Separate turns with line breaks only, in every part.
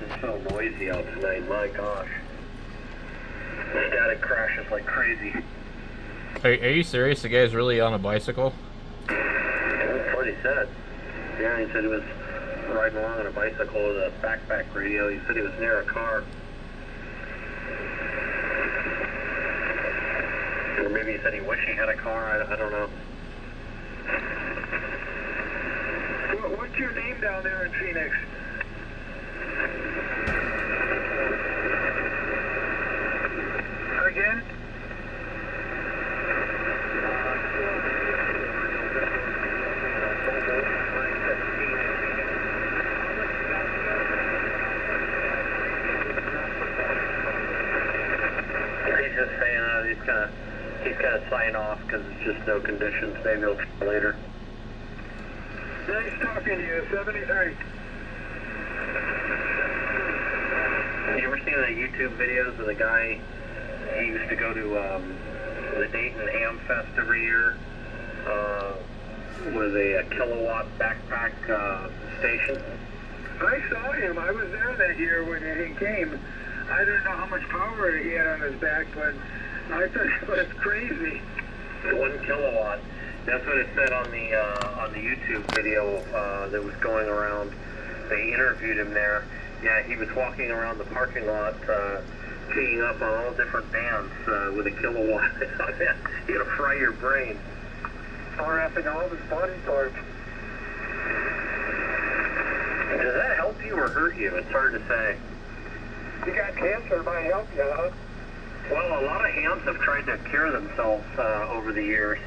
It's so noisy out tonight, my gosh. The static crashes like crazy.
Are you serious? The guy's really on a bicycle?
That's what he said. Yeah, he said he was riding along on a bicycle with a backpack radio. He said he was near a car. Or maybe he said he wished he had a car. I don't know.
What's your name down there in Phoenix? Again?
He's just saying he's gonna sign off because it's just no conditions. Maybe he'll try later.
Nice talking to you, 73.
Have you ever seen the YouTube videos of the guy? He used to go to the Dayton Ham Fest every year with a kilowatt backpack station.
I saw him. I was there that year when he came. I didn't know how much power he had on his back, but I thought it was crazy.
1 kilowatt. That's what it said on the YouTube video that was going around. They interviewed him there. Yeah, he was walking around the parking lot, teeing up on all different bands with a kilowatt. You're gonna fry your brain.
RFing all of his body parts.
Does that help you or hurt you? It's hard to say.
You got cancer, it might help you, huh?
Well, a lot of hams have tried to cure themselves over the years.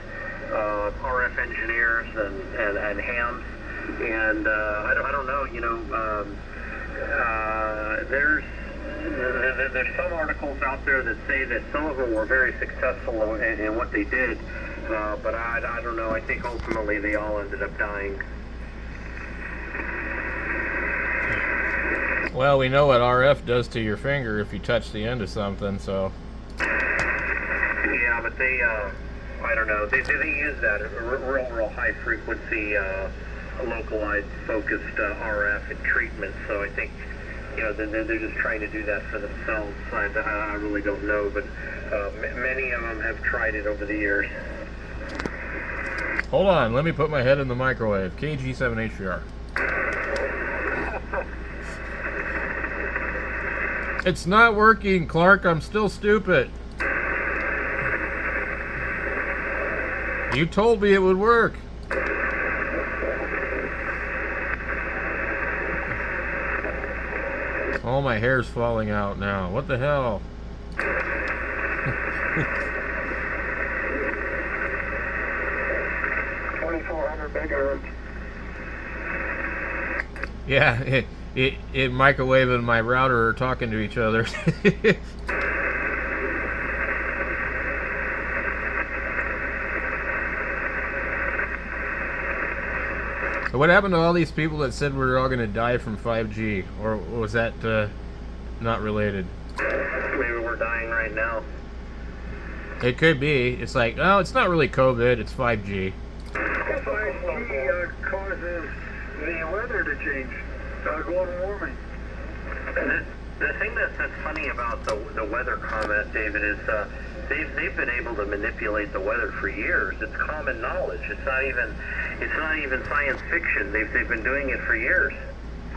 RF engineers and hams, and I don't know. You know, there's some articles out there that say that some of them were very successful in what they did, but I don't know. I think ultimately they all ended up dying.
Well, we know what RF does to your finger if you touch the end of something, so...
Yeah, but they, I don't know, they use that real high frequency, localized, focused RF and treatment, so I think, you know, they're just trying to do that for themselves. I really don't know, but many of them have tried it over the years.
Hold on, let me put my head in the microwave. KG7HVR. It's not working, Clark. I'm still stupid. You told me it would work. All my hair's falling out now. What the hell?
2400 megahertz.
Yeah, it microwave and my router are talking to each other. What happened to all these people that said we're all going to die from 5G? Or was that not related?
Maybe we're dying right now.
It could be. It's like, no, it's not really COVID, it's 5G.
5G causes the weather to change, global warming.
The thing that's funny about the weather comment, David, is they've been able to manipulate the weather for years. It's common knowledge. It's not even science fiction. They've been doing it for years.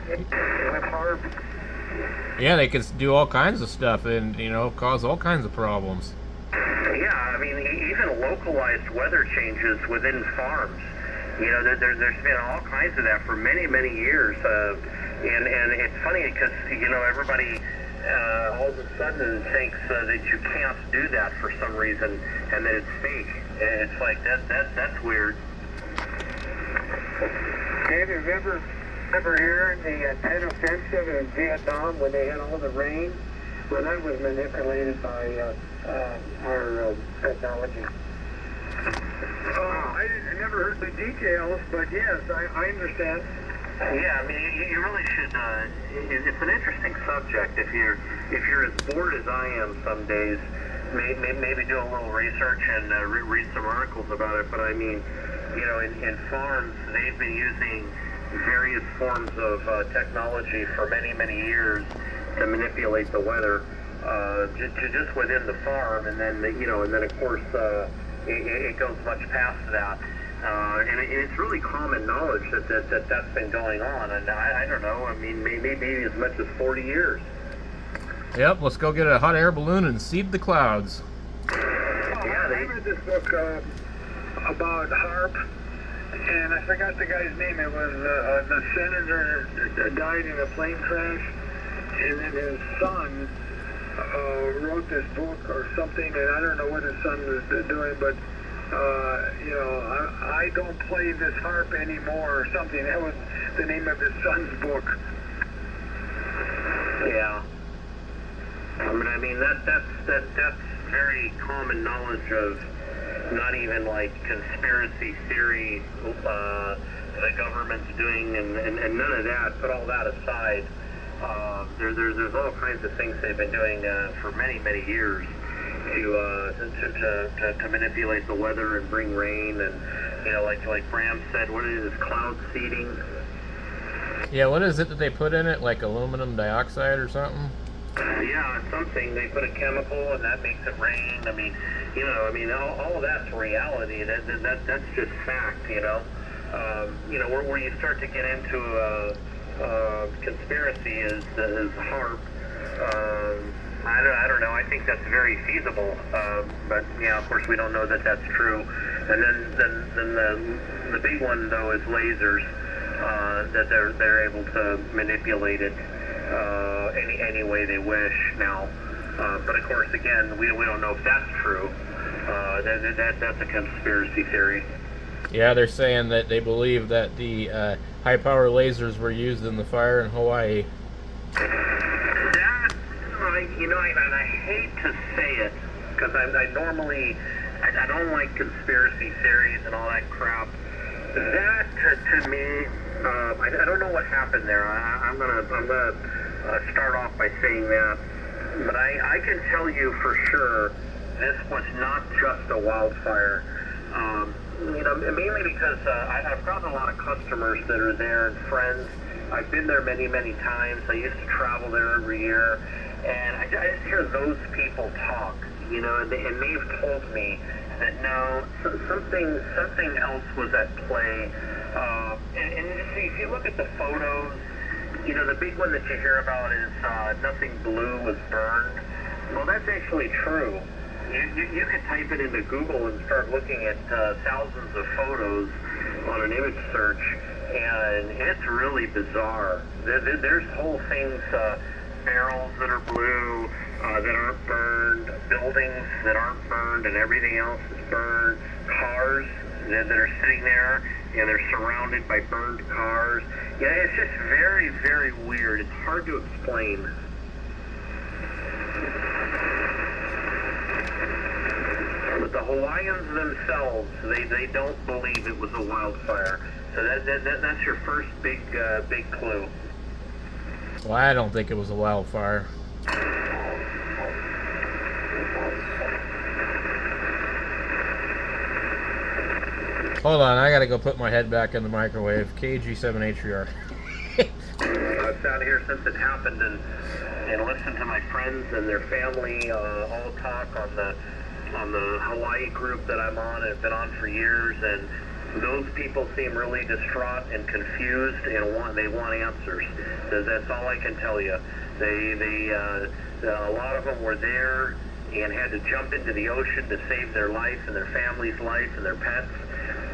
With HAARP.
Yeah, they could do all kinds of stuff and, you know, cause all kinds of problems.
Yeah, I mean, even localized weather changes within farms. You know, there's been all kinds of that for many years. And it's funny because, you know, everybody all of a sudden thinks that you can't do that for some reason and that it's fake. And it's like, that's weird.
Dave, have you ever heard the 10 offensive in Vietnam when they had all the rain? Well, that was manipulated by our technology. I never heard the details, but yes, I understand.
Yeah, I mean, you really should. It's an interesting subject. If you're as bored as I am some days, maybe do a little research and read some articles about it. But I mean, you know, in farms, they've been using various forms of technology for many, many years to manipulate the weather, just within the farm, and then and then of course it goes much past that. And it's really common knowledge that's been going on, and I don't know. I mean, maybe as much as 40 years.
Yep, let's go get a hot air balloon and seed the clouds.
Yeah, I read this book about HAARP, and I forgot the guy's name. It was the senator died in a plane crash, and then his son wrote this book or something, and I don't know what his son was doing, but I don't play this harp anymore or something. That was the name of his son's book.
Yeah. I mean that's very common knowledge of not even like conspiracy theory the government's doing and none of that. Put all that aside. There's all kinds of things they've been doing for many years to manipulate the weather and bring rain, and like Bram said, what is cloud seeding?
Yeah, what is it that they put in it? Like aluminum dioxide or something?
Yeah, it's something. They put a chemical and that makes it rain. I mean, all of that's reality. That's just fact. Where you start to get into conspiracy is HAARP. I don't know. I think that's very feasible, but of course we don't know that that's true. And then the big one though is lasers, that they're able to manipulate it any way they wish now. But of course, again, we don't know if that's true. That's a conspiracy theory.
Yeah, they're saying that they believe that the high-power lasers were used in the fire in Hawaii.
And I hate to say it, because I normally, I don't like conspiracy theories and all that crap. That, to me, I don't know what happened there. I'm gonna start off by saying that, but I can tell you for sure this was not just a wildfire. Mainly because I've gotten a lot of customers that are there and friends. I've been there many times. I used to travel there every year, and I just hear those people talk, and they've told me that no, something else was at play. And see, if you look at the photos, the big one that you hear about is nothing blue was burned. Well, that's actually true. You could type it into Google and start looking at thousands of photos on an image search, and it's really bizarre. There's whole things, barrels that are blue, that aren't burned, buildings that aren't burned, and everything else is burned, cars that are sitting there, and they're surrounded by burned cars. Yeah, it's just very weird. It's hard to explain. But the Hawaiians themselves, they don't believe it was a wildfire. So that's your first big clue.
Well, I don't think it was a wildfire. Hold on, I gotta go put my head back in the microwave. KG7HR.
I've sat here since it happened and listened to my friends and their family all talk on the Hawaii group that I'm on and have been on for years, and those people seem really distraught and confused and they want answers. That's all I can tell you. A lot of them were there and had to jump into the ocean to save their life and their family's life and their pets.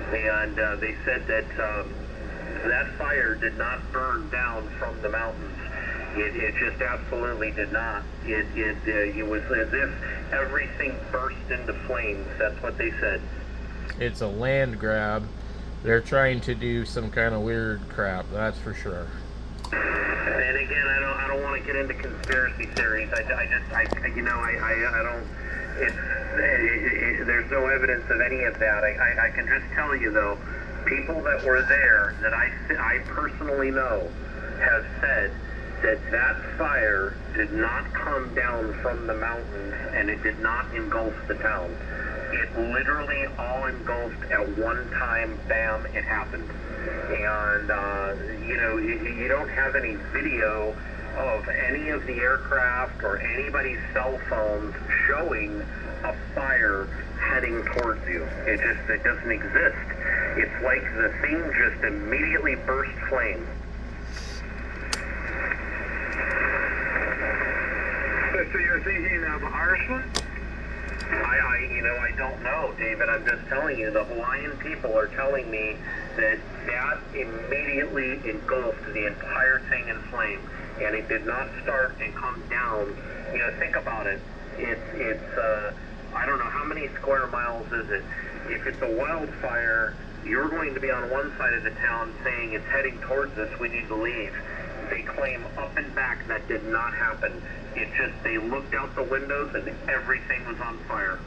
And they said that that fire did not burn down from the mountains. It just absolutely did not. It was as if everything burst into flames. That's what they said.
It's a land grab. They're trying to do some kind of weird crap, that's for sure.
And again, I don't want to get into conspiracy theories. I don't. There's no evidence of any of that. I can just tell you though, people that were there that I personally know have said that fire did not come down from the mountains and it did not engulf the town. It literally all engulfed at one time. Bam! It happened. And, you don't have any video of any of the aircraft or anybody's cell phones showing a fire heading towards you. It doesn't exist. It's like the thing just immediately burst flame.
So you're thinking of arson?
I don't know, David. I'm just telling you, the Hawaiian people are telling me that immediately engulfed the entire thing in flame, and it did not start and come down. Think about it. It's I don't know, how many square miles is it? If it's a wildfire, you're going to be on one side of the town saying it's heading towards us, we need to leave. They claim up and back that did not happen. It just, they looked out the windows and everything was on fire.